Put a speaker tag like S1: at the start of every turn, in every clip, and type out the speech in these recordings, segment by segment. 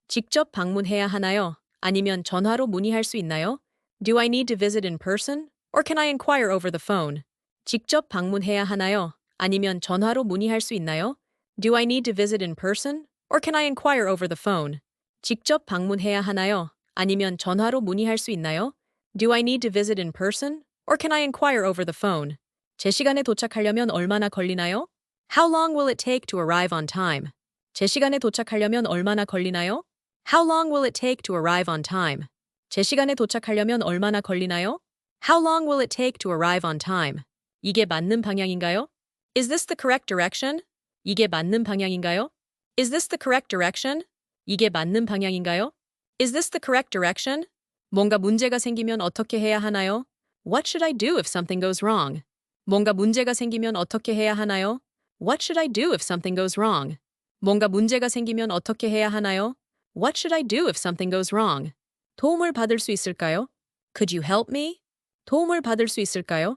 S1: 직접 방문해야 하나요? 아니면 전화로 문의할 수 있나요? Do I need to visit in person? Or can I inquire over the phone? 직접 방문해야 하나요? 아니면 전화로 문의할 수 있나요? Do I need to visit in person? Or can I inquire over the phone? 직접 방문해야 하나요? 아니면 전화로 문의할 수 있나요? Do I need to visit in person? Or can I inquire over the phone? 제 시간에 도착하려면 얼마나 걸리나요? How long will it take to arrive on time? 제 시간에 도착하려면 얼마나 걸리나요? How long will it take to arrive on time? 제 시간에 도착하려면 얼마나 걸리나요? How long will it take to arrive on time? 이게 맞는 방향인가요? Is this the correct direction? 이게 맞는 방향인가요? Is this the correct direction? 이게 맞는 방향인가요? Is this the correct direction? 뭔가 문제가 생기면 어떻게 해야 하나요? What should I do if something goes wrong? 뭔가 문제가 생기면 어떻게 해야 하나요? What should I do if something goes wrong? 뭔가 문제가 생기면 어떻게 해야 하나요? What should I do if something goes wrong? 도움을 받을 수 있을까요? Could you help me? 도움을 받을 수 있을까요?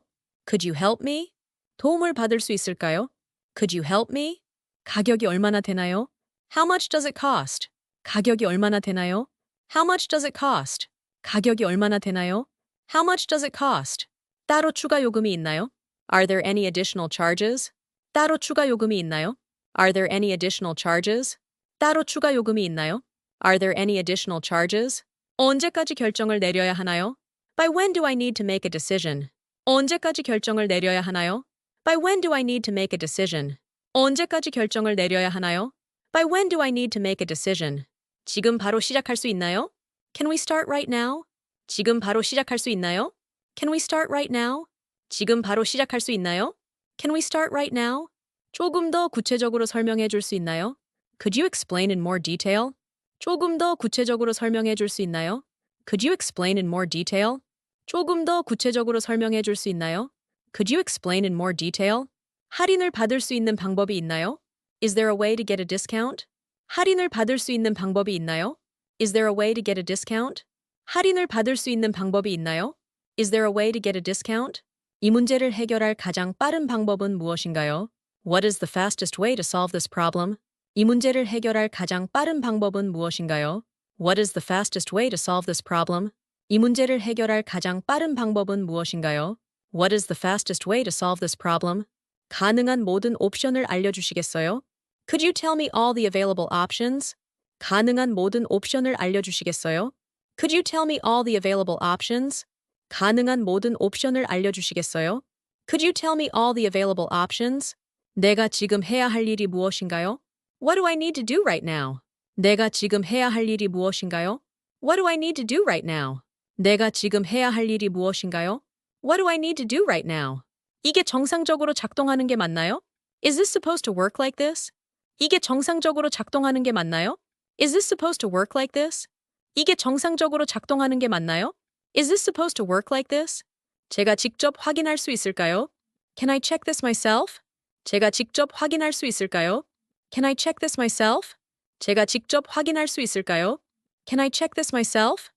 S1: Could you help me? 도움을 받을 수 있을까요? Could you help me? 가격이 얼마나 되나요? How much does it cost? 가격이 얼마나 되나요? How much does it cost? 가격이 얼마나 되나요? How much does it cost? 따로 추가 요금이 있나요? Are there any additional charges? 따로 추가 요금이 있나요? Are there any additional charges? 따로 추가 요금이 있나요? Are there any additional charges? 언제까지 결정을 내려야 하나요? By when do I need to make a decision? 언제까지 결정을 내려야 하나요? By when do I need to make a decision? 언제까지 결정을 내려야 하나요? By when do I need to make a decision? 지금 바로 시작할 수 있나요? Can we start right now? 지금 바로 시작할 수 있나요? Can we start right now? 지금 바로 시작할 수 있나요? Can we start right now? 조금 더 구체적으로 설명해 줄 수 있나요? Could you explain in more detail? 조금 더 구체적으로 설명해 줄 수 있나요? Could you explain in more detail? 조금 더 구체적으로 설명해 줄 수 있나요? Could you explain in more detail? 할인을 받을 수 있는 방법이 있나요? Is there a way to get a discount? 할인을 받을 수 있는 방법이 있나요? Is there a way to get a discount? 할인을 받을 수 있는 방법이 있나요? Is there a way to get a discount? 이 문제를 해결할 가장 빠른 방법은 무엇인가요? What is the fastest way to solve this problem? 이 문제를 해결할 가장 빠른 방법은 무엇인가요? What is the fastest way to solve this problem? 이 문제를 해결할 가장 빠른 방법은 무엇인가요? What is the fastest way to solve this problem? 가능한 모든 옵션을 알려주시겠어요? Could you tell me all the available options? 가능한 모든 옵션을 알려주시겠어요? Could you tell me all the available options? 가능한 모든 옵션을 알려주시겠어요? Could you tell me all the available options? 내가 지금 해야 할 일이 무엇인가요? What do I need to do right now? 내가 지금 해야 할 일이 무엇인가요? What do I need to do right now? 내가 지금 해야 할 일이 무엇인가요? What do I need to do right now? 이게 정상적으로 작동하는 게 맞나요? Is this supposed to work like this? 이게 정상적으로 작동하는 게 맞나요? Is this supposed to work like this? 이게 정상적으로 작동하는 게 맞나요? Is this supposed to work like this? 제가 직접 확인할 수 있을까요? Can I check this myself? 제가 직접 확인할 수 있을까요? Can I check this myself? 제가 직접 확인할 수 있을까요? Can I check this myself?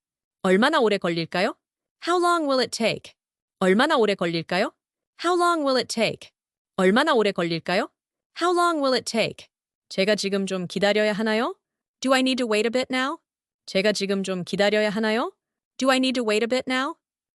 S1: 얼마나 오래 걸릴까요? How long will it take? 얼마나 오래 걸릴까요? How long will it take? 얼마나 오래 걸릴까요? How long will it take? 제가 지금 좀 기다려야 하나요? Do I need to wait a bit now? 제가 지금 좀 기다려야 하나요? Do I need to wait a bit now?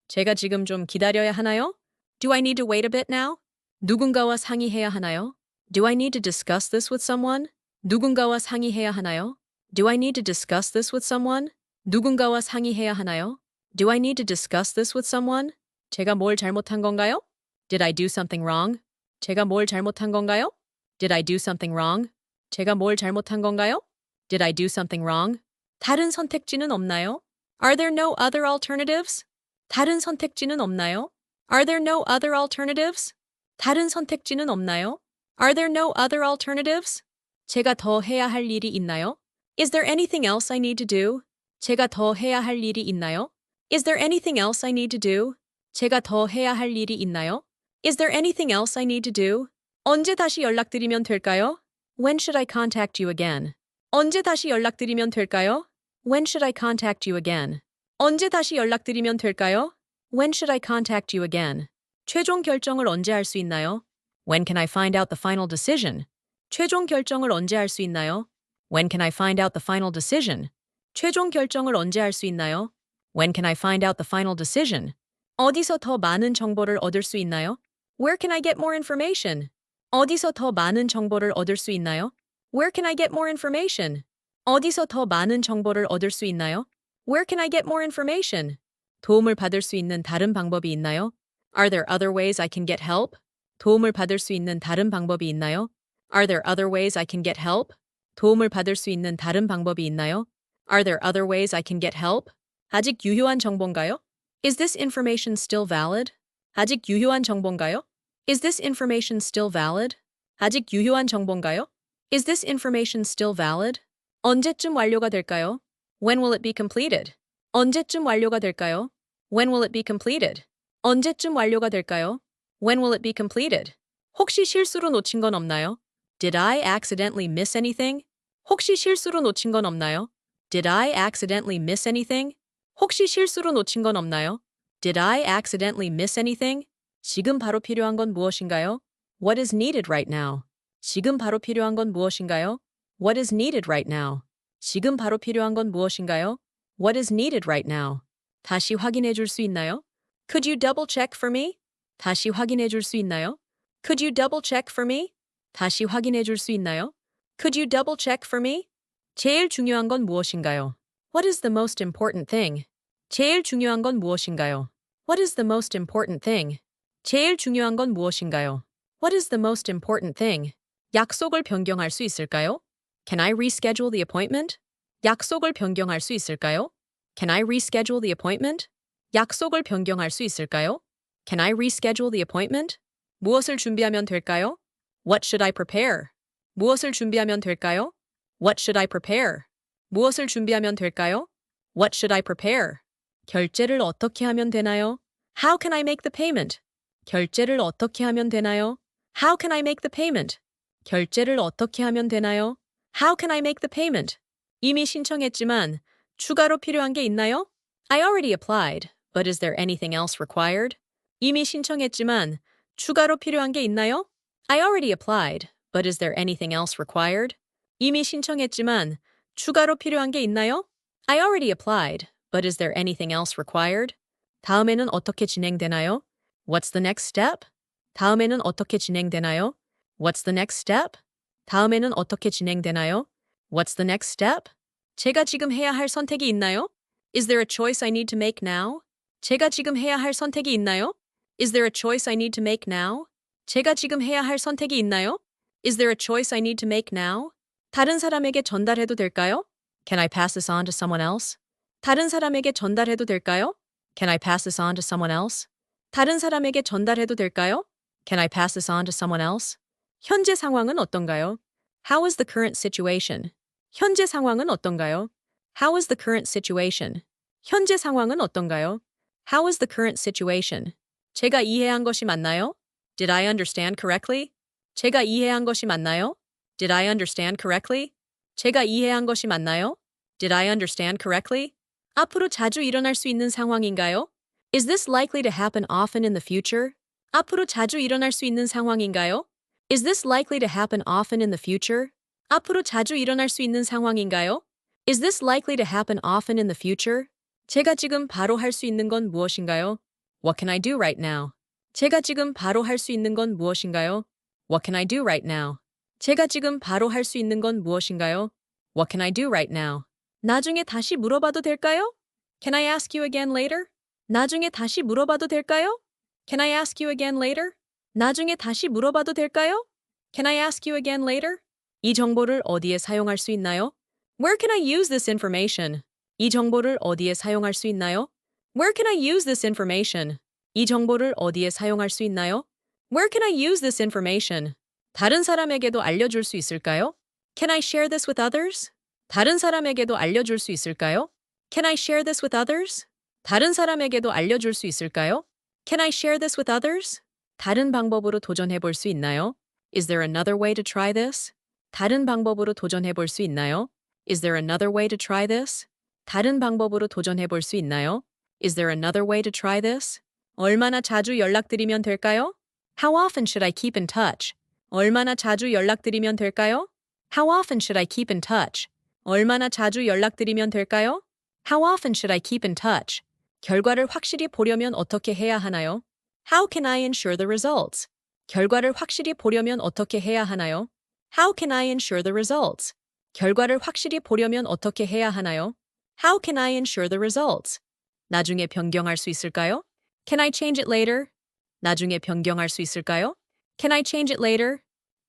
S1: 제가 지금 좀 기다려야 하나요? Do I need to wait a bit now? 누군가와 상의해야 하나요? Do I need to discuss this with someone? 누군가와 상의해야 하나요? Do I need to discuss this with someone? 누군가와 상의해야 하나요? Do I need to discuss this with someone? 제가 뭘 잘못한 건가요? Did I do something wrong? 제가 뭘 잘못한 건가요? Did I do something wrong? 제가 뭘 잘못한 건가요? Did I do something wrong? 다른 선택지는 없나요? Are there no other alternatives? 다른 선택지는 없나요? Are there no other alternatives? 다른 선택지는 없나요? Are there no other alternatives? 제가 더 해야 할 일이 있나요? Is there anything else I need to do? 제가 더 해야 할 일이 있나요? Is there anything else I need to do? 제가 더 해야 할 일이 있나요? Is there anything else I need to do? 언제 다시 연락드리면 될까요? When should I contact you again? 언제 다시 연락드리면 될까요? When should I contact you again? 언제 다시 연락드리면 될까요? When should I contact you again? 최종 결정을 언제 할 수 있나요? When can I find out the final decision? 최종 결정을 언제 할 수 있나요? When can I find out the final decision? 최종 결정을 언제 할 수 있나요? When can I find out the final decision? 어디서 더 많은 정보를 얻을 수 있나요? Where can I get more information? 어디서 더 많은 정보를 얻을 수 있나요? Where can I get more information? 어디서 더 많은 정보를 얻을 수 있나요? Where can I get more information? 도움을 받을 수 있는 다른 방법이 있나요? Are there other ways I can get help? 도움을 받을 수 있는 다른 방법이 있나요? Are there other ways I can get help? 도움을 받을 수 있는 다른 방법이 있나요? Are there other ways I can get help? 아직 유효한 정보인가요? Is this information still valid? 아직 유효한 정보인가요? Is this information still valid? 아직 유효한 정보인가요? Is this information still valid? 언제쯤 완료가 될까요? When will it be completed? 언제쯤 완료가 될까요? When will it be completed? 언제쯤 완료가 될까요? When will it be completed? 혹시 실수로 놓친 건 없나요? Did I accidentally miss anything? 혹시 실수로 놓친 건 없나요? Did I accidentally miss anything? 혹시 실수로 놓친 건 없나요? Did I accidentally miss anything? 지금 바로 필요한 건 무엇인가요? What is needed right now? 지금 바로 필요한 건 무엇인가요? What is needed right now? 지금 바로 필요한 건 무엇인가요? What is needed right now? 다시 확인해 줄 수 있나요? Could you double check for me? 다시 확인해 줄 수 있나요? Could you double check for me? 다시 확인해 줄 수 있나요? Could you double check for me? 제일 중요한 건 무엇인가요? What is the most important thing? 제일 중요한 건 무엇인가요? What is the most important thing? 제일 중요한 건 무엇인가요? What is the most important thing? 약속을 변경할 수 있을까요? Can I reschedule the appointment? 약속을 변경할 수 있을까요? Can I reschedule the appointment? 약속을 변경할 수 있을까요? Can I reschedule the appointment? 무엇을 준비하면 될까요? What should I prepare? 무엇을 준비하면 될까요? What should I prepare? 무엇을 준비하면 될까요? What should I prepare? 결제를 어떻게 하면 되나요? How can I make the payment? 결제를 어떻게 하면 되나요? How can I make the payment? 결제를 어떻게 하면 되나요? How can I make the payment? 이미 신청했지만 추가로 필요한 게 있나요? I already applied, but is there anything else required? 이미 신청했지만 추가로 필요한 게 있나요? I already applied, but is there anything else required? 이미 신청했지만 추가로 필요한 게 있나요? I already applied, but is there anything else required? 다음에는 어떻게 진행되나요? What's the next step? 다음에는 어떻게 진행되나요? What's the next step? 다음에는 어떻게 진행되나요? What's the next step? 제가 지금 해야 할 선택이 있나요? Is there a choice I need to make now? 제가 지금 해야 할 선택이 있나요? Is there a choice I need to make now? 제가 지금 해야 할 선택이 있나요? Is there a choice I need to make now? 다른 사람에게 전달해도 될까요? Can I pass this on to someone else? 다른 사람에게 전달해도 될까요? Can I pass this on to someone else? 다른 사람에게 전달해도 될까요? Can I pass this on to someone else? 현재 상황은 어떤가요? How is the current situation? 현재 상황은 어떤가요? How is the current situation? 현재 상황은 어떤가요? How is the current situation? 제가 이해한 것이 맞나요? Did I understand correctly? 제가 이해한 것이 맞나요? Did I understand correctly? 제가 이해한 것이 맞나요? Did I understand correctly? 앞으로 자주 일어날 수 있는 상황인가요? Is this likely to happen often in the future? 앞으로 자주 일어날 수 있는 상황인가요? Is this likely to happen often in the future? 앞으로 자주 일어날 수 있는 상황인가요? Is this likely to happen often in the future? 제가 지금 바로 할 수 있는 건 무엇인가요? What can I do right now? 제가 지금 바로 할 수 있는 건 무엇인가요? What can I do right now? 제가 지금 바로 할 수 있는 건 무엇인가요? What can I do right now? 나중에 다시 물어봐도 될까요? Can I ask you again later? 나중에 다시 물어봐도 될까요? Can I ask you again later? 나중에 다시 물어봐도 될까요? Can I ask you again later? 이 정보를 어디에 사용할 수 있나요? Where can I use this information? 이 정보를 어디에 사용할 수 있나요? Where can I use this information? 이 정보를 어디에 사용할 수 있나요? Where can I use this information? 다른 사람에게도 알려줄 수 있을까요? Can I share this with others? 다른 사람에게도 알려줄 수 있을까요? Can I share this with others? 다른 사람에게도 알려줄 수 있을까요? Can I share this with others? 다른 방법으로 도전해 볼 수 있나요? Is there another way to try this? 다른 방법으로 도전해 볼 수 있나요? Is there another way to try this? 다른 방법으로 도전해 볼 수 있나요? Is there another way to try this? 얼마나 자주 연락드리면 될까요? How often should I keep in touch? 얼마나 자주 연락드리면 될까요? How often should I keep in touch? 얼마나 자주 연락드리면 될까요? How often should I keep in touch? 결과를 확실히 보려면 어떻게 해야 하나요? How can I ensure the results? 결과를 확실히 보려면 어떻게 해야 하나요? How can I ensure the results? 결과를 확실히 보려면 어떻게 해야 하나요? How can I ensure the results? 나중에 변경할 수 있을까요? Can I change it later? 나중에 변경할 수 있을까요? Can I change it later?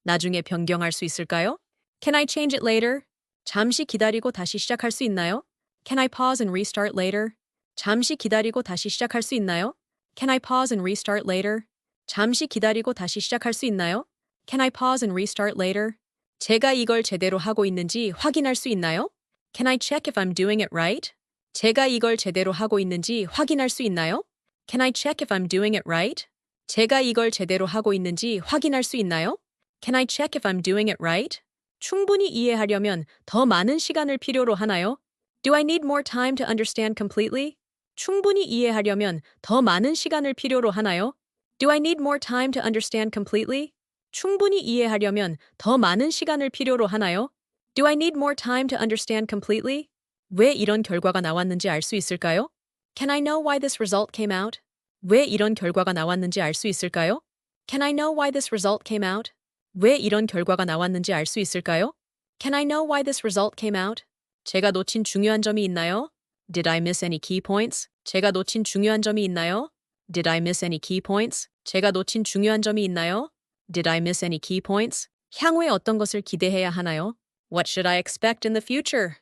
S1: 나중에 변경할 수 있을까요? Can I change it later? 잠시 기다리고 다시 시작할 수 있나요? Can I pause and restart later? 잠시 기다리고 다시 시작할 수 있나요? Can I pause and restart later? 잠시 기다리고 다시 시작할 수 있나요? Can I pause and restart later? 제가 이걸 제대로 하고 있는지 확인할 수 있나요? Can I check if I'm doing it right? 제가 이걸 제대로 하고 있는지 확인할 수 있나요? Can I check if I'm doing it right? 제가 이걸 제대로 하고 있는지 확인할 수 있나요? Can I check if I'm doing it right? 충분히 이해하려면 더 많은 시간을 필요로 하나요? Do I need more time to understand completely? 충분히 이해하려면 더 많은 시간을 필요로 하나요? Do I need more time to understand completely? 충분히 이해하려면 더 많은 시간을 필요로 하나요? Do I need more time to understand completely? 왜 이런 결과가 나왔는지 알 수 있을까요? Can I know why this result came out? 왜 이런 결과가 나왔는지 알 수 있을까요? Can I know why this result came out? 왜 이런 결과가 나왔는지 알 수 있을까요? Can I know why this result came out? 제가 놓친 중요한 점이 있나요? Did I miss any key points? 제가 놓친 중요한 점이 있나요? Did I miss any key points? 제가 놓친 중요한 점이 있나요? Did I miss any key points? 향후에 어떤 것을 기대해야 하나요? What should I expect in the future?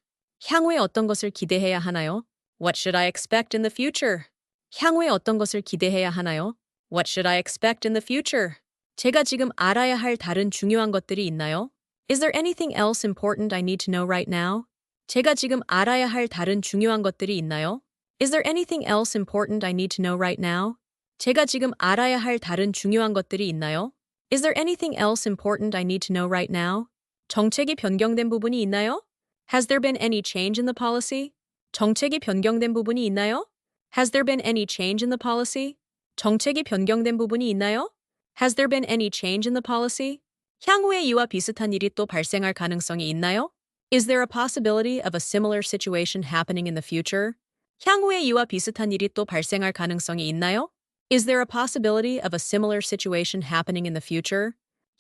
S1: 향후에 어떤 것을 기대해야 하나요? What should I expect in the future? 향후에 어떤 것을 기대해야 하나요? What should I expect in the future? 제가 지금 알아야 할 다른 중요한 것들이 있나요? Is there anything else important I need to know right now? 제가 지금 알아야 할 다른 중요한 것들이 있나요? Is there anything else important I need to know right now? 제가 지금 알아야 할 다른 중요한 것들이 있나요? Is there anything else important I need to know right now? 정책이 변경된 부분이 있나요? Has there been any change in the policy? 정책이 변경된 부분이 있나요? Has there been any change in the policy? 정책이 변경된 부분이 있나요? Has there been any change in the policy? 향후에 이와 비슷한 일이 또 발생할 가능성이 있나요? Is there a possibility of a similar situation happening in the future? 향후에 이와 비슷한 일이 또 발생할 가능성이 있나요? Is there a possibility of a similar situation happening in the future?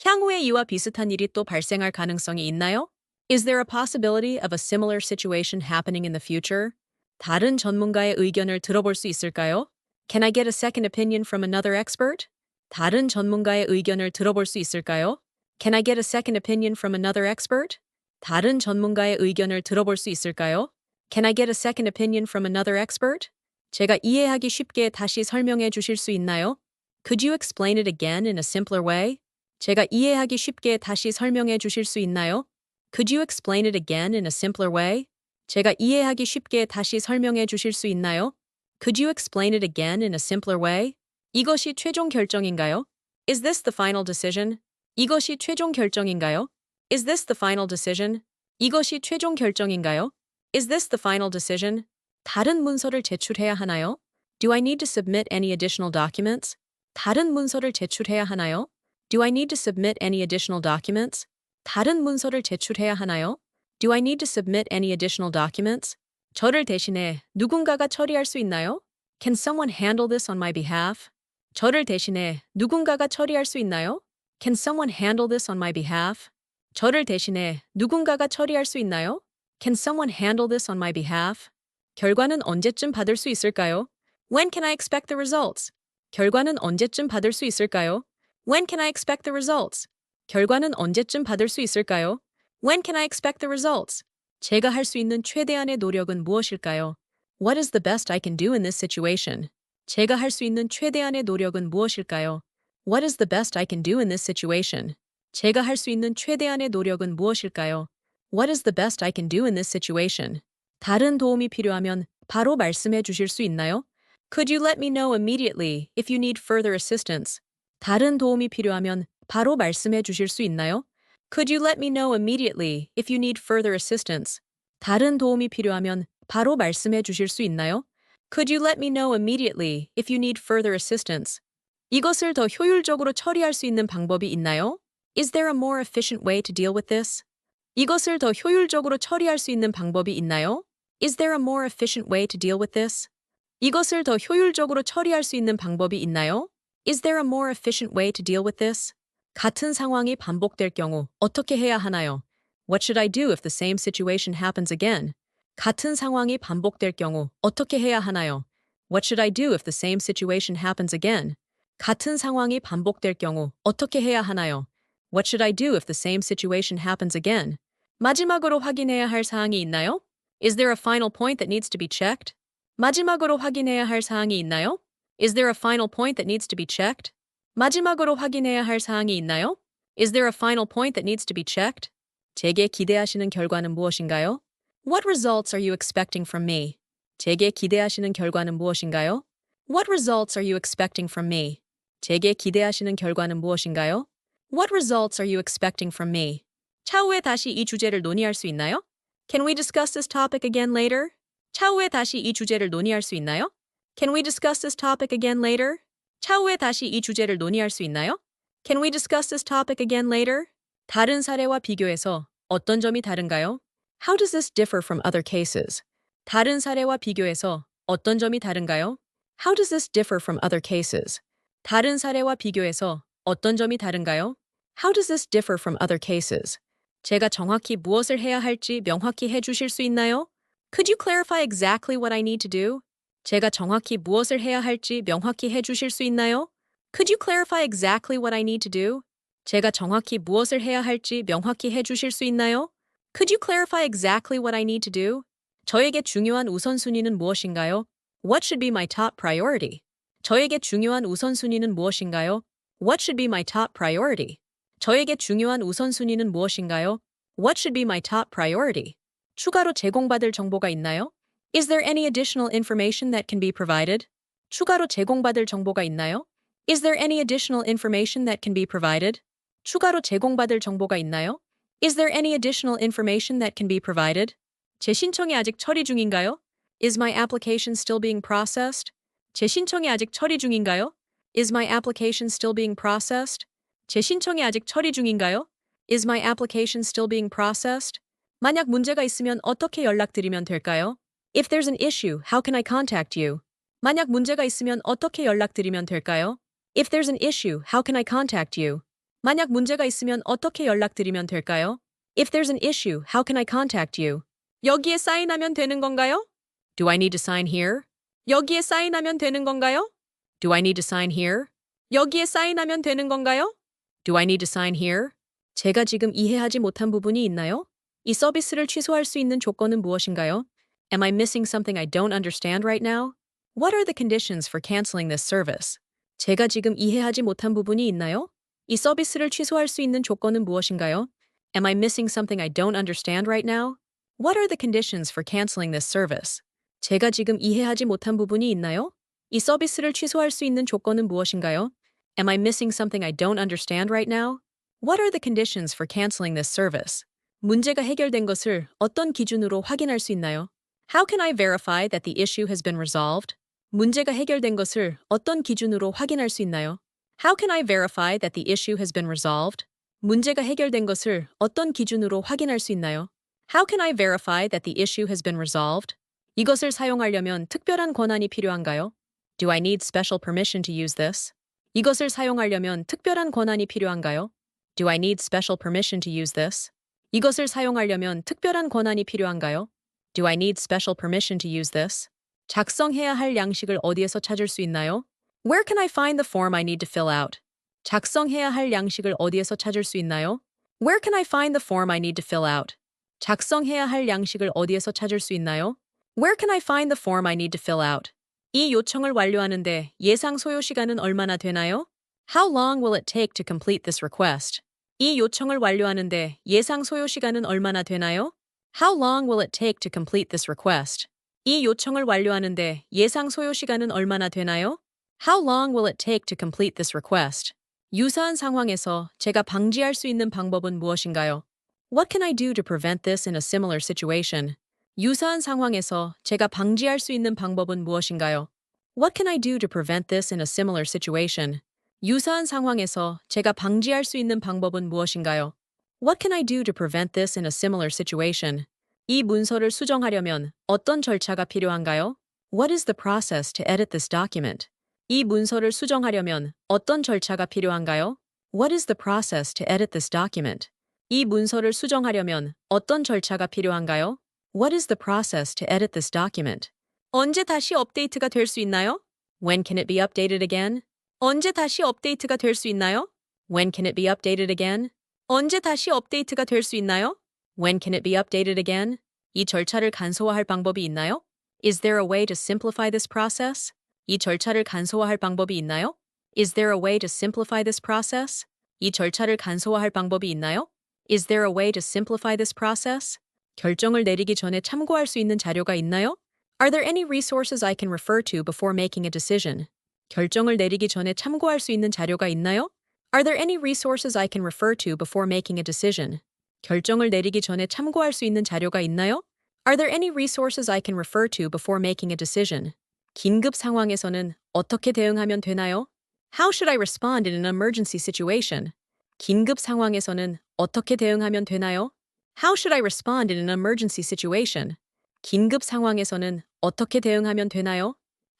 S1: 향후에 이와 비슷한 일이 또 발생할 가능성이 있나요? Is there a possibility of a similar situation happening in the future? 다른 전문가의 의견을 들어볼 수 있을까요? Can I get a second opinion from another expert? 다른 전문가의 의견을 들어볼 수 있을까요? Can I get a second opinion from another expert? 다른 전문가의 의견을 들어볼 수 있을까요? Can I get a second opinion from another expert? 제가 이해하기 쉽게 다시 설명해 주실 수 있나요? Could you explain it again in a simpler way? 제가 이해하기 쉽게 다시 설명해 주실 수 있나요? Could you explain it again in a simpler way? 제가 이해하기 쉽게 다시 설명해 주실 수 있나요? Could you explain it again in a simpler way? 이것이 최종 결정인가요? Is this the final decision? 이것이 최종 결정인가요? Is this the final decision? 이것이 최종 결정인가요? Is this the final decision? 다른 문서를 제출해야 하나요? Do I need to submit any additional documents? 다른 문서를 제출해야 하나요? Do I need to submit any additional documents? 다른 문서를 제출해야 하나요? Do I need to submit any additional documents? 저를 대신해 누군가가 처리할 수 있나요? Can someone handle this on my behalf? 저를 대신해 누군가가 처리할 수 있나요? Can someone handle this on my behalf? 저를 대신해 누군가가 처리할 수 있나요? Can someone handle this on my behalf? 결과는 언제쯤 받을 수 있을까요? When can I expect the results? 결과는 언제쯤 받을 수 있을까요? When can I expect the results? 결과는 언제쯤 받을 수 있을까요? When can I expect the results? 제가 할 수 있는 최대한의 노력은 무엇일까요? What is the best I can do in this situation? 제가 할 수 있는 최대한의 노력은 무엇일까요? What is the best I can do in this situation? 제가 할 수 있는 최대한의 노력은 무엇일까요? What is the best I can do in this situation? 다른 도움이 필요하면 바로 말씀해 주실 수 있나요? Could you let me know immediately if you need further assistance? 다른 도움이 필요하면 바로 말씀해 주실 수 있나요? Could you let me know immediately if you need further assistance? 다른 도움이 필요하면 바로 말씀해 주실 수 있나요? Could you let me know immediately if you need further assistance? 이것을 더 효율적으로 처리할 수 있는 방법이 있나요? Is there a more efficient way to deal with this? 이것을 더 효율적으로 처리할 수 있는 방법이 있나요? Is there a more efficient way to deal with this? 이것을 더 효율적으로 처리할 수 있는 방법이 있나요? Is there a more efficient way to deal with this? 같은 상황이 반복될 경우 어떻게 해야 하나요? What should I do if the same situation happens again? 같은 상황이 반복될 경우 어떻게 해야 하나요? What should I do if the same situation happens again? 같은 상황이 반복될 경우 어떻게 해야 하나요? What should I do if the same situation happens again? 마지막으로 확인해야 할 사항이 있나요? Is there a final point that needs to be checked? 마지막으로 확인해야 할 사항이 있나요? Is there a final point that needs to be checked? 마지막으로 확인해야 할 사항이 있나요? Is there a final point that needs to be checked? 제게 기대하시는 결과는 무엇인가요? What results are you expecting from me? 제게 기대하시는 결과는 무엇인가요? What results are you expecting from me? 제게 기대하시는 결과는 무엇인가요? What results are you expecting from me? 차후에 다시 이 주제를 논의할 수 있나요? Can we discuss this topic again later? 차후에 다시 이 주제를 논의할 수 있나요? Can we discuss this topic again later? 차후에 다시 이 주제를 논의할 수 있나요? Can we discuss this topic again later? 다른 사례와 비교해서 어떤 점이 다른가요? How does this differ from other cases? 다른 사례와 비교해서 어떤 점이 다른가요? How does this differ from other cases? 다른 사례와 비교해서 어떤 점이 다른가요? How does this differ from other cases? 제가 정확히 무엇을 해야 할지 명확히 해주실 수 있나요? Could you clarify exactly what I need to do? 제가 정확히 무엇을 해야 할지 명확히 해주실 수 있나요? Could you clarify exactly what I need to do? 제가 정확히 무엇을 해야 할지 명확히 해주실 수 있나요? Could you clarify exactly what I need to do? 저에게 중요한 우선순위는 무엇인가요? What should be my top priority? 저에게 중요한 우선순위는 무엇인가요? What should be my top priority? 저에게 중요한 우선순위는 무엇인가요? What should be my top priority? 추가로 제공받을 정보가 있나요? Is there any additional information that can be provided? 추가로 제공받을 정보가 있나요? Is there any additional information that can be provided? 추가로 제공받을 정보가 있나요? Is there any additional information that can be provided? 제 신청이 아직 처리 중인가요? Is my application still being processed? 제 신청이 아직 처리 중인가요? Is my application still being processed? 제 신청이 아직 처리 중인가요? Is my application still being processed? 만약 문제가 있으면 어떻게 연락드리면 될까요? If there's an issue, how can I contact you? 만약 문제가 있으면 어떻게 연락드리면 될까요? If there's an issue, how can I contact you? 만약 문제가 있으면 어떻게 연락드리면 될까요? If there's an issue, how can I contact you? 여기에 사인하면 되는 건가요? Do I need to sign here? 여기에 사인하면 되는 건가요? Do I need to sign here? 여기에 사인하면 되는 건가요? Do I need to sign here? 제가 지금 이해하지 못한 부분이 있나요? 이 서비스를 취소할 수 있는 조건은 무엇인가요? Am I missing something I don't understand right now? What are the conditions for canceling this service? 제가 지금 이해하지 못한 부분이 있나요? 이 서비스를 취소할 수 있는 조건은 무엇인가요? Am I missing something I don't understand right now? What are the conditions for canceling this service? 제가 지금 이해하지 못한 부분이 있나요? 이 서비스를 취소할 수 있는 조건은 무엇인가요? Am I missing something I don't understand right now? What are the conditions for canceling this service? 문제가 해결된 것을 어떤 기준으로 확인할 수 있나요? How can I verify that the issue has been resolved? 문제가 해결된 것을 어떤 기준으로 확인할 수 있나요? How can I verify that the issue has been resolved? 문제가 해결된 것을 어떤 기준으로 확인할 수 있나요? How can I verify that the issue has been resolved? 이것을 사용하려면 특별한 권한이 필요한가요? Do I need special permission to use this? 이것을 사용하려면 특별한 권한이 필요한가요? Do I need special permission to use this? 이것을 사용하려면 특별한 권한이 필요한가요? Do I need special permission to use this? 작성해야 할 양식을 어디에서 찾을 수 있나요? Where can I find the form I need to fill out? 작성해야 할 양식을 어디에서 찾을 수 있나요? Where can I find the form I need to fill out? 작성해야 할 양식을 어디에서 찾을 수 있나요? Where can I find the form I need to fill out? 이 요청을 완료하는데 예상 소요 시간은 얼마나 되나요? How long will it take to complete this request? 이 요청을 완료하는데 예상 소요 시간은 얼마나 되나요? How long will it take to complete this request? 이 요청을 완료하는데 예상 소요 시간은 얼마나 되나요? How long will it take to complete this request? 유사한 상황에서 제가 방지할 수 있는 방법은 무엇인가요? What can I do to prevent this in a similar situation? 유사한 상황에서 제가 방지할 수 있는 방법은 무엇인가요? What can I do to prevent this in a similar situation? 유사한 상황에서 제가 방지할 수 있는 방법은 무엇인가요? What can I do to prevent this in a similar situation? 이 문서를 수정하려면 어떤 절차가 필요한가요? What is the process to edit this document? 이 문서를 수정하려면 어떤 절차가 필요한가요? What is the process to edit this document? 이 문서를 수정하려면 어떤 절차가 필요한가요? What is the process to edit this document? 언제 다시 업데이트가 될 수 있나요? When can it be updated again? 언제 다시 업데이트가 될 수 있나요? When can it be updated again? 언제 다시 업데이트가 될 수 있나요? When can it be updated again? 이 절차를 간소화할 방법이 있나요? Is there a way to simplify this process? 이 절차를 간소화할 방법이 있나요? Is there a way to simplify this process? 이 절차를 간소화할 방법이 있나요? Is there a way to simplify this process? 결정을 내리기 전에 참고할 수 있는 자료가 있나요? Are there any resources I can refer to before making a decision? 결정을 내리기 전에 참고할 수 있는 자료가 있나요? Are there any resources I can refer to before making a decision? 결정을 내리기 전에 참고할 수 있는 자료가 있나요? Are there any resources I can refer to before making a decision? 긴급 상황에서는 어떻게 대응하면 되나요? How should I respond in an emergency situation? 긴급 상황에서는 어떻게 대응하면 되나요? How should I respond in an emergency situation? 긴급 상황에서는 어떻게 대응하면 되나요?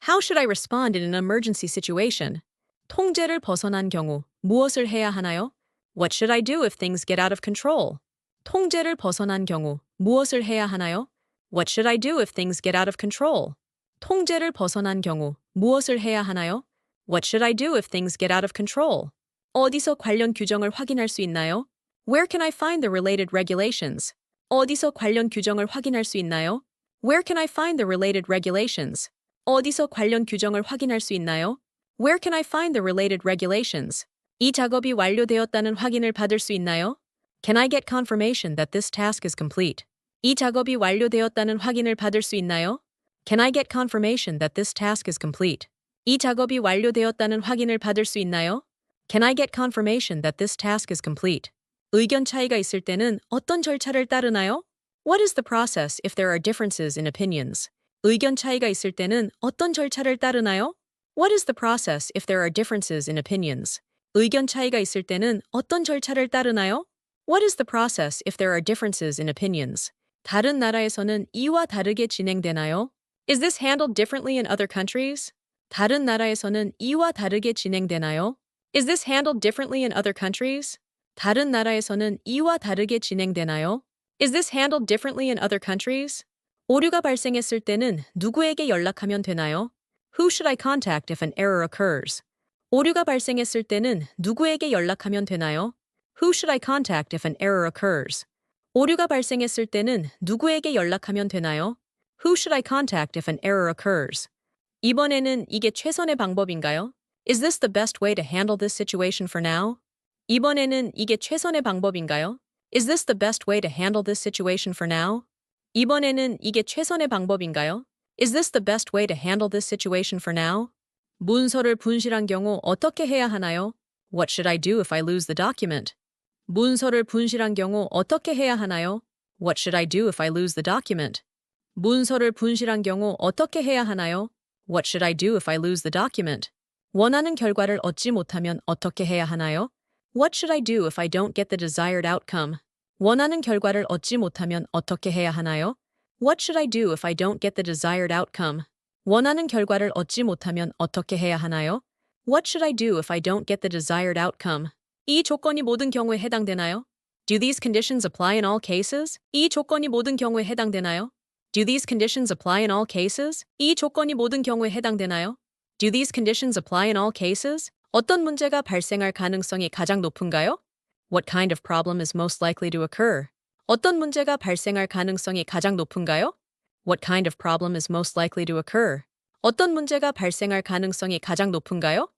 S1: How should I respond in an emergency situation? 통제를 벗어난 경우 무엇을 해야 하나요? What should I do if things get out of control? 통제를 벗어난 경우 무엇을 해야 하나요? What should I do if things get out of control? 통제를 벗어난 경우 무엇을 해야 하나요? What should I do if things get out of control? 어디서 관련 규정을 확인할 수 있나요? Where can I find the related regulations? 어디서 관련 규정을 확인할 수 있나요? Where can I find the related regulations? 어디서 관련 규정을 확인할 수 있나요? Where can I find the related regulations? 이 작업이 완료되었다는 확인을 받을 수 있나요? Can I get confirmation that this task is complete? 이 작업이 완료되었다는 확인을 받을 수 있나요? Can I get confirmation that this task is complete? 이 작업이 완료되었다는 확인을 받을 수 있나요? Can I get confirmation that this task is complete? 의견 차이가 있을 때는 어떤 절차를 따르나요? What is the process if there are differences in opinions? 의견 차이가 있을 때는 어떤 절차를 따르나요? What is the process if there are differences in opinions? 의견 차이가 있을 때는 어떤 절차를 따르나요? What is the process if there are differences in opinions? 다른 나라에서는 이와 다르게 진행되나요? Is this handled differently in other countries? 다른 나라에서는 이와 다르게 진행되나요? Is this handled differently in other countries? 다른 나라에서는 이와 다르게 진행되나요? Is this handled differently in other countries? 오류가 발생했을 때는 누구에게 연락하면 되나요? Who should I contact if an error occurs? 오류가 발생했을 때는 누구에게 연락하면 되나요? Who should I contact if an error occurs? 오류가 발생했을 때는 누구에게 연락하면 되나요? Who should I contact if an error occurs? 이번에는 이게 최선의 방법인가요? Is this the best way to handle this situation for now? 이번에는 이게 최선의 방법인가요? Is this the best way to handle this situation for now? 이번에는 이게 최선의 방법인가요? Is this the best way to handle this situation for now? 문서를 분실한 경우 어떻게 해야 하나요? What should I do if I lose the document? 문서를 분실한 경우 어떻게 해야 하나요? What should I do if I lose the document? 문서를 분실한 경우 어떻게 해야 하나요? What should I do if I lose the document? 원하는 결과를 얻지 못하면 어떻게 해야 하나요? What should I do if I don't get the desired outcome? 원하는 결과를 얻지 못하면 어떻게 해야 하나요? What should I do if I don't get the desired outcome? 원하는 결과를 얻지 못하면 어떻게 해야 하나요? What should I do if I don't get the desired outcome? 이 조건이 모든 경우에 해당되나요? Do these conditions apply in all cases? 이 조건이 모든 경우에 해당되나요? Do these conditions apply in all cases? 이 조건이 모든 경우에 해당되나요? Do these conditions apply in all cases? 어떤 문제가 발생할 가능성이 가장 높은가요? What kind of problem is most likely to occur? 어떤 문제가 발생할 가능성이 가장 높은가요? What kind of problem is most likely to occur? 어떤 문제가 발생할 가능성이 가장 높은가요?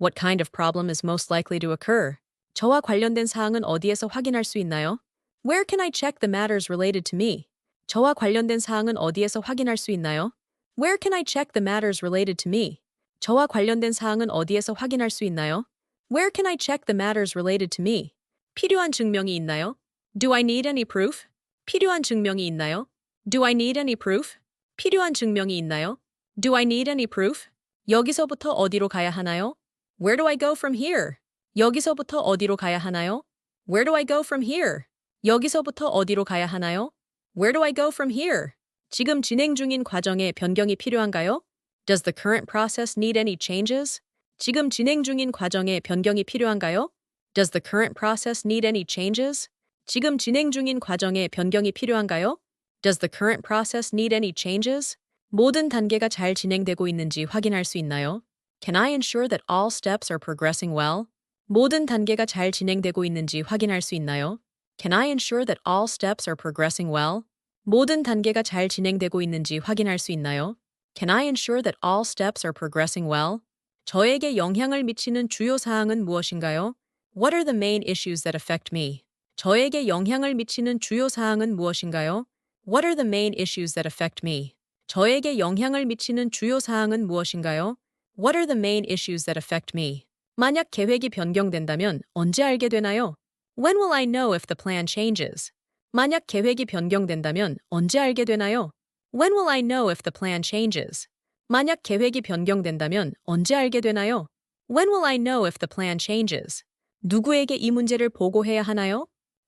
S1: What kind of problem is most likely to occur? 저와 관련된 사항은 어디에서 확인할 수 있나요? Where can I check the matters related to me? 저와 관련된 사항은 어디에서 확인할 수 있나요? Where can I check the matters related to me? 저와 관련된 사항은 어디에서 확인할 수 있나요? Where can I check the matters related to me? 필요한 증명이 있나요? Do I need any proof? 필요한 증명이 있나요? Do I need any proof? 필요한 증명이 있나요? Do I need any proof? 여기서부터 어디로 가야 하나요? Where do I go from here? 여기서부터 어디로 가야 하나요? Where do I go from here? 여기서부터 어디로 가야 하나요? Where do I go from here? 지금 진행 중인 과정에 변경이 필요한가요? Does the current process need any changes? 지금 진행 중인 과정에 변경이 필요한가요? Does the current process need any changes? 지금 진행 중인 과정에 변경이 필요한가요? Does the current process need any changes? 모든 단계가 잘 진행되고 있는지 확인할 수 있나요? Can I ensure that all steps are progressing well? 모든 단계가 잘 진행되고 있는지 확인할 수 있나요? Can I ensure that all steps are progressing well? 모든 단계가 잘 진행되고 있는지 확인할 수 있나요? Can I ensure that all steps are progressing well? 저에게 영향을 미치는 주요 사항은 무엇인가요? What are the main issues that affect me? 저에게 영향을 미치는 주요 사항은 무엇인가요? What are the main issues that affect me? 저에게 영향을 미치는 주요 사항은 무엇인가요? What are the main issues that affect me? 만약 계획이 변경된다면 언제 알게 되나요? When will I know if the plan changes? 만약 계획이 변경된다면 언제 알게 되나요? When will I know if the plan changes? 만약 계획이 변경된다면 언제 알게 되나요? When will I know if the plan changes? 누구에게 이 문제를 보고해야 하나요?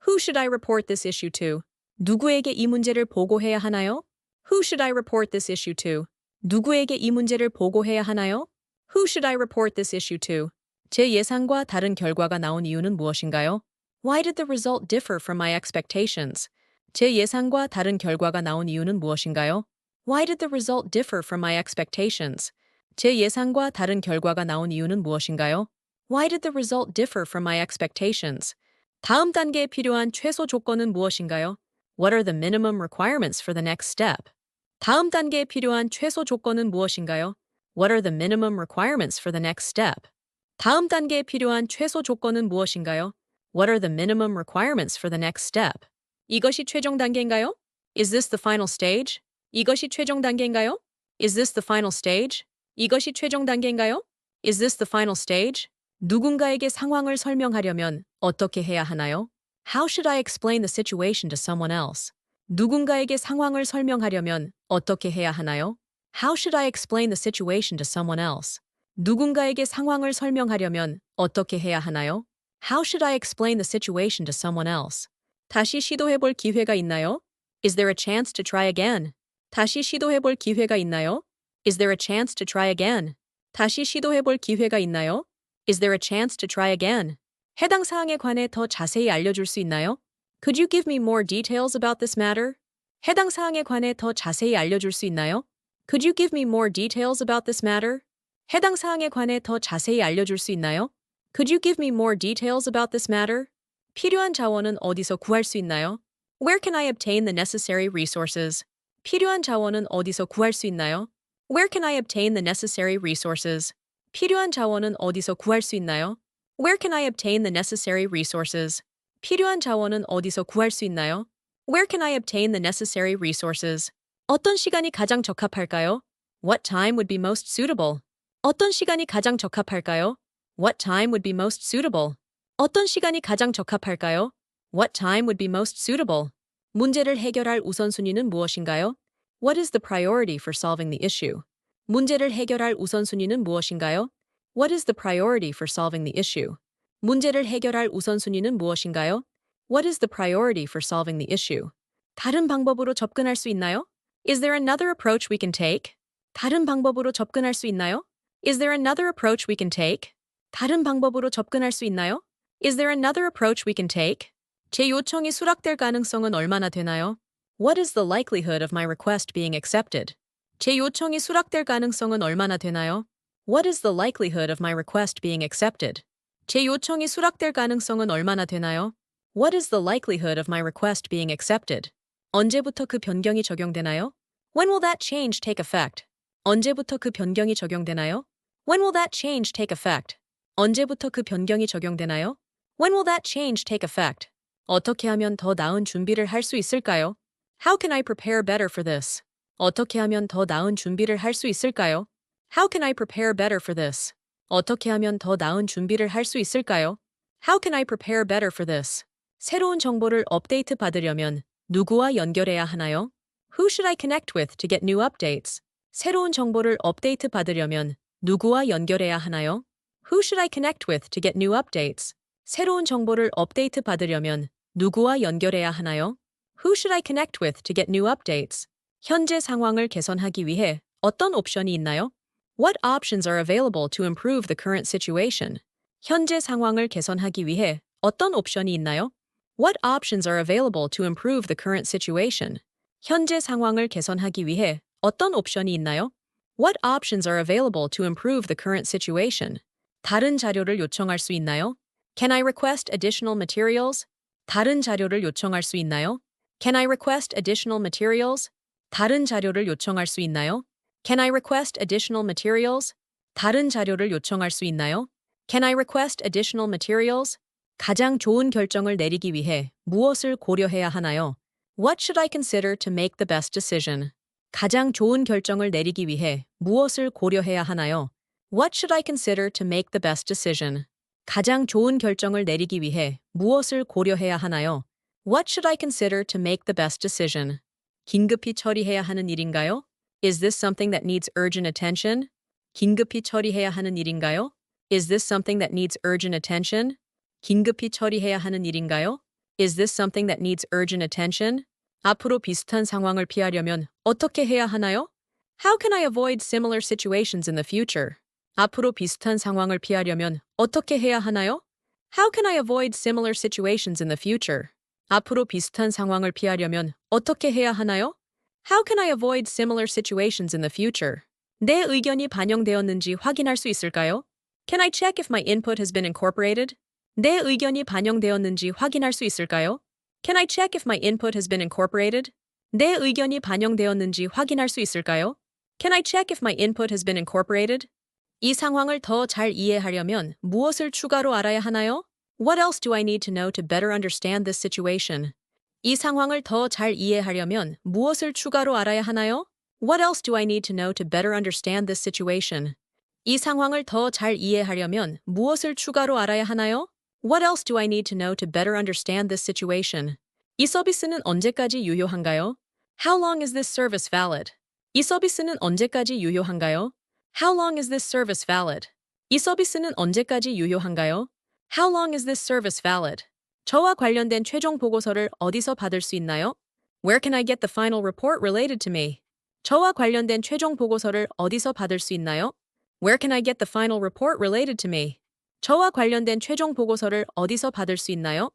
S1: Who should I report this issue to? 누구에게 이 문제를 보고해야 하나요? Who should I report this issue to? 누구에게 이 문제를 보고해야 하나요? Who should I report this issue to? 제 예상과 다른 결과가 나온 이유는 무엇인가요? Why did the result differ from my expectations? 제 예상과 다른 결과가 나온 이유는 무엇인가요? Why did the result differ from my expectations? 제 예상과 다른 결과가 나온 이유는 무엇인가요? Why did the result differ from my expectations? 다음 단계에 필요한 최소 조건은 무엇인가요? What are the minimum requirements for the next step? 다음 단계에 필요한 최소 조건은 무엇인가요? What are the minimum requirements for the next step? 다음 단계에 필요한 최소 조건은 무엇인가요? What are the minimum requirements for the next step? 이것이 최종 단계인가요? Is this the final stage? 이것이 최종 단계인가요? Is this the final stage? 이것이 최종 단계인가요? Is this the final stage? 누군가에게 상황을 설명하려면 어떻게 해야 하나요? How should I explain the situation to someone else? 누군가에게 상황을 설명하려면 어떻게 해야 하나요? How should I explain the situation to someone else? 누군가에게 상황을 설명하려면 어떻게 해야 하나요? How should I explain the situation to someone else? 다시 시도해볼 기회가 있나요? Is there a chance to try again? 다시 시도해볼 기회가 있나요? Is there a chance to try again? 다시 시도해볼 기회가 있나요? Is there a chance to try again? 해당 사항에 관해 더 자세히 알려줄 수 있나요? Could you give me more details about this matter? 해당 사항에 관해 더 자세히 알려줄 수 있나요? Could you give me more details about this matter? 해당 사항에 관해 더 자세히 알려줄 수 있나요? Could you give me more details about this matter? 필요한 자원은 어디서 구할 수 있나요? Where can I obtain the necessary resources? 필요한 자원은 어디서 구할 수 있나요? Where can I obtain the necessary resources? 필요한 자원은 어디서 구할 수 있나요? Where can I obtain the necessary resources? 필요한 자원은 어디서 구할 수 있나요? Where can I obtain the necessary resources? 어떤 시간이 가장 적합할까요? What time would be most suitable? 어떤 시간이 가장 적합할까요? What time would be most suitable? 어떤 시간이 가장 적합할까요? What time would be most suitable? 문제를 해결할 우선순위는 무엇인가요? What is the priority for solving the issue? 문제를 해결할 우선순위는 무엇인가요? What is the priority for solving the issue? 문제를 해결할 우선순위는 무엇인가요? What is the priority for solving the issue? 다른 방법으로 접근할 수 있나요? Is there another approach we can take? 다른 방법으로 접근할 수 있나요? Is there another approach we can take? 다른 방법으로 접근할 수 있나요? Is there another approach we can take? 제 요청이 수락될 가능성은 얼마나 되나요? What is the likelihood of my request being accepted? 제 요청이 수락될 가능성은 얼마나 되나요? What is the likelihood of my request being accepted? 제 요청이 수락될 가능성은 얼마나 되나요? What is the likelihood of my request being accepted? 언제부터 그 변경이 적용되나요? When will that change take effect? 언제부터 그 변경이 적용되나요? When will that change take effect? 언제부터 그 변경이 적용되나요? When will that change take effect? 어떻게 하면 더 나은 준비를 할 수 있을까요? How can I prepare better for this? 어떻게 하면 더 나은 준비를 할 수 있을까요? How can I prepare better for this? 어떻게 하면 더 나은 준비를 할 수 있을까요? How can I prepare better for this? 새로운 정보를 업데이트 받으려면 누구와 연결해야 하나요? Who should I connect with to get new updates? 새로운 정보를 업데이트 받으려면 누구와 연결해야 하나요? Who should I connect with to get new updates? 새로운 정보를 업데이트 받으려면 누구와 연결해야 하나요? Who should I connect with to get new updates? 현재 상황을 개선하기 위해 어떤 옵션이 있나요? What options are available to improve the current situation? 현재 상황을 개선하기 위해 어떤 옵션이 있나요? What options are available to improve the current situation? 현재 상황을 개선하기 위해 어떤 옵션이 있나요? What options are available to improve the current situation? 다른 자료를 요청할 수 있나요? Can I request additional materials? 다른 자료를 요청할 수 있나요? Can I request additional materials? 다른 자료를 요청할 수 있나요? Can I request additional materials? 다른 자료를 요청할 수 있나요? Can I request additional materials? 가장 좋은 결정을 내리기 위해 무엇을 고려해야 하나요? What should I consider to make the best decision? 가장 좋은 결정을 내리기 위해 무엇을 고려해야 하나요? What should I consider to make the best decision? 가장 좋은 결정을 내리기 위해 무엇을 고려해야 하나요? What should I consider to make the best decision? 긴급히 처리해야 하는 일인가요? Is this something that needs urgent attention? 긴급히 처리해야 하는 일인가요? Is this something that needs urgent attention? 긴급히 처리해야 하는 일인가요? Is this something that needs urgent attention? 앞으로 비슷한 상황을 피하려면 어떻게 해야 하나요? How can I avoid similar situations in the future? 앞으로 비슷한 상황을 피하려면 어떻게 해야 하나요? How can I avoid similar situations in the future? 앞으로 비슷한 상황을 피하려면 어떻게 해야 하나요? How can I avoid similar situations in the future? 내 의견이 반영되었는지 확인할 수 있을까요? Can I check if my input has been incorporated? 내 의견이 반영되었는지 확인할 수 있을까요? Can I check if my input has been incorporated? 내 의견이 반영되었는지 확인할 수 있을까요? Can I check if my input has been incorporated? 이 상황을 더 잘 이해하려면 무엇을 추가로 알아야 하나요? What else do I need to know to better understand this situation? 이 상황을 더 잘 이해하려면 무엇을 추가로 알아야 하나요? What else do I need to know to better understand this situation? 이 상황을 더 잘 이해하려면 무엇을 추가로 알아야 하나요? What else do I need to know to better understand this situation? 이 서비스는 언제까지 유효한가요? How long is this service valid? 이 서비스는 언제까지 유효한가요? How long is this service valid? 이 서비스는 언제까지 유효한가요? How long is this service valid? 저와 관련된 최종 보고서를 어디서 받을 수 있나요? Where can I get the final report related to me? 저와 관련된 최종 보고서를 어디서 받을 수 있나요? Where can I get the final report related to me? 저와 관련된 최종 보고서를 어디서 받을 수 있나요?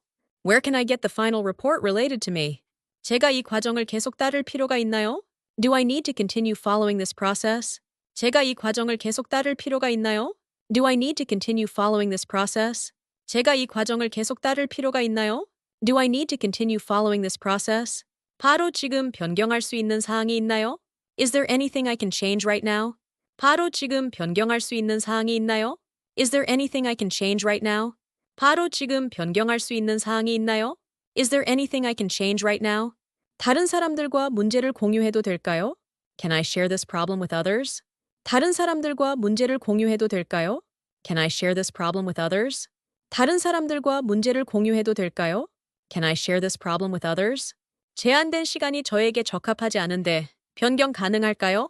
S1: Where can I get the final report related to me? 제가 이 과정을 계속 따를 필요가 있나요? Do I need to continue following this process? 제가 이 과정을 계속 따를 필요가 있나요? Do I need to continue following this process? 제가 이 과정을 계속 따를 필요가 있나요? Do I need to continue following this process? 바로 지금 변경할 수 있는 사항이 있나요? Is there anything I can change right now? 바로 지금 변경할 수 있는 사항이 있나요? Is there anything I can change right now? 바로 지금 변경할 수 있는 사항이 있나요? Is there anything I can change right now? 다른 사람들과 문제를 공유해도 될까요? Can I share this problem with others? 다른 사람들과 문제를 공유해도 될까요? Can I share this problem with others? 다른 사람들과 문제를 공유해도 될까요? Can I share this problem with others? 제한된 시간이 저에게 적합하지 않은데 변경 가능할까요?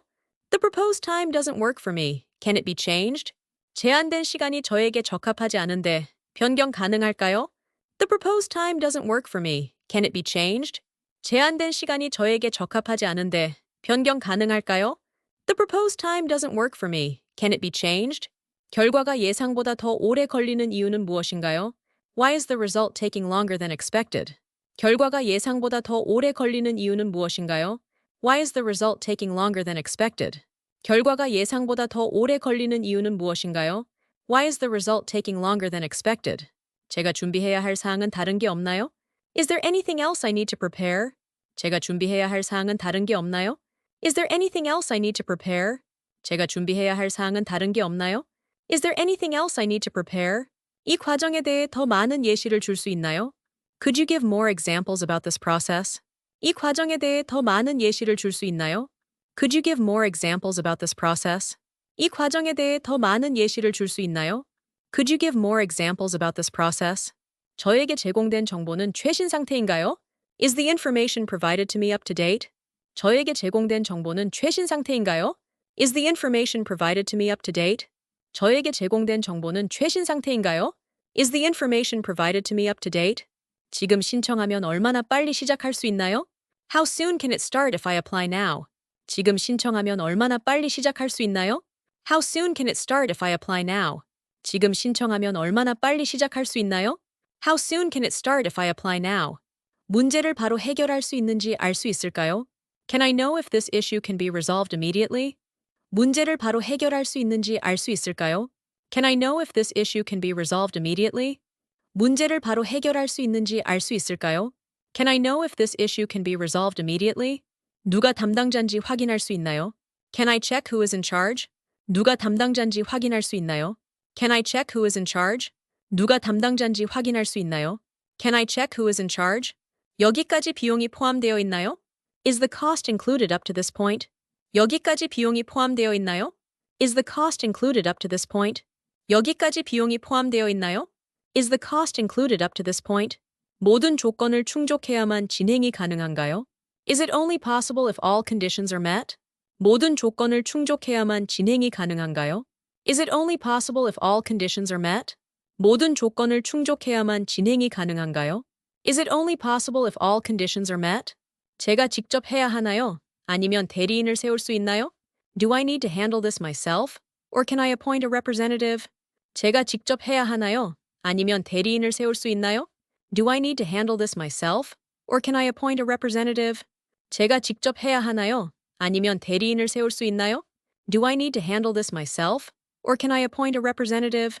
S1: The proposed time doesn't work for me. Can it be changed? 제한된 시간이 저에게 적합하지 않은데 변경 가능할까요? The proposed time doesn't work for me. Can it be changed? 제한된 시간이 저에게 적합하지 않은데 변경 가능할까요? The proposed time doesn't work for me. Can it be changed? 결과가 예상보다 더 오래 걸리는 이유는 무엇인가요? Why is the result taking longer than expected? 결과가 예상보다 더 오래 걸리는 이유는 무엇인가요? Why is the result taking longer than expected? 결과가 예상보다 더 오래 걸리는 이유는 무엇인가요? Why is the result taking longer than expected? 제가 준비해야 할 사항은 다른 게 없나요? Is there anything else I need to prepare? 제가 준비해야 할 사항은 다른 게 없나요? Is there anything else I need to prepare? 제가 준비해야 할 사항은 다른 게 없나요? Is there anything else I need to prepare? 이 과정에 대해 더 많은 예시를 줄 수 있나요? Could you give more examples about this process? 이 과정에 대해 더 많은 예시를 줄 수 있나요? Could you give more examples about this process? 이 과정에 대해 더 많은 예시를 줄 수 있나요? Could you give more examples about this process? 저에게 제공된 정보는 최신 상태인가요? Is the information provided to me up to date? 저에게 제공된 정보는 최신 상태인가요? Is the information provided to me up to date? 저에게 제공된 정보는 최신 상태인가요? Is the information provided to me up to date? 지금 신청하면 얼마나 빨리 시작할 수 있나요? How soon can it start if I apply now? 지금 신청하면 얼마나 빨리 시작할 수 있나요? How soon can it start if I apply now? 지금 신청하면 얼마나 빨리 시작할 수 있나요? How soon can it start if I apply now? 문제를 바로 해결할 수 있는지 알 수 있을까요? Can I know if this issue can be resolved immediately? 문제를 바로 해결할 수 있는지 알 수 있을까요? Can I know if this issue can be resolved immediately? 문제를 바로 해결할 수 있는지 알 수 있을까요? Can I know if this issue can be resolved immediately? 누가 담당자인지 확인할 수 있나요? Can I check who is in charge? 누가 담당자인지 확인할 수 있나요? Can I check who is in charge? 누가 담당자인지 확인할 수 있나요? Can I check who is in charge? 여기까지 비용이 포함되어 있나요? Is the cost included up to this point? 여기까지 비용이 포함되어 있나요? Is the cost included up to this point? 여기까지 비용이 포함되어 있나요? Is the cost included up to this point? 모든 조건을 충족해야만 진행이 가능한가요? Is it only possible if all conditions are met? 모든 조건을 충족해야만 진행이 가능한가요? Is it only possible if all conditions are met? 모든 조건을 충족해야만 진행이 가능한가요? Is it only possible if all conditions are met? 제가 직접 해야 하나요? 아니면 대리인을 세울 수 있나요? Do I need to handle this myself? Or can I appoint a representative? 제가 직접 해야 하나요? 아니면 대리인을 세울 수 있나요? Do I need to handle this myself? Or can I appoint a representative? 제가 직접 해야 하나요? 아니면 대리인을 세울 수 있나요? Do I need to handle this myself? Or can I appoint a representative?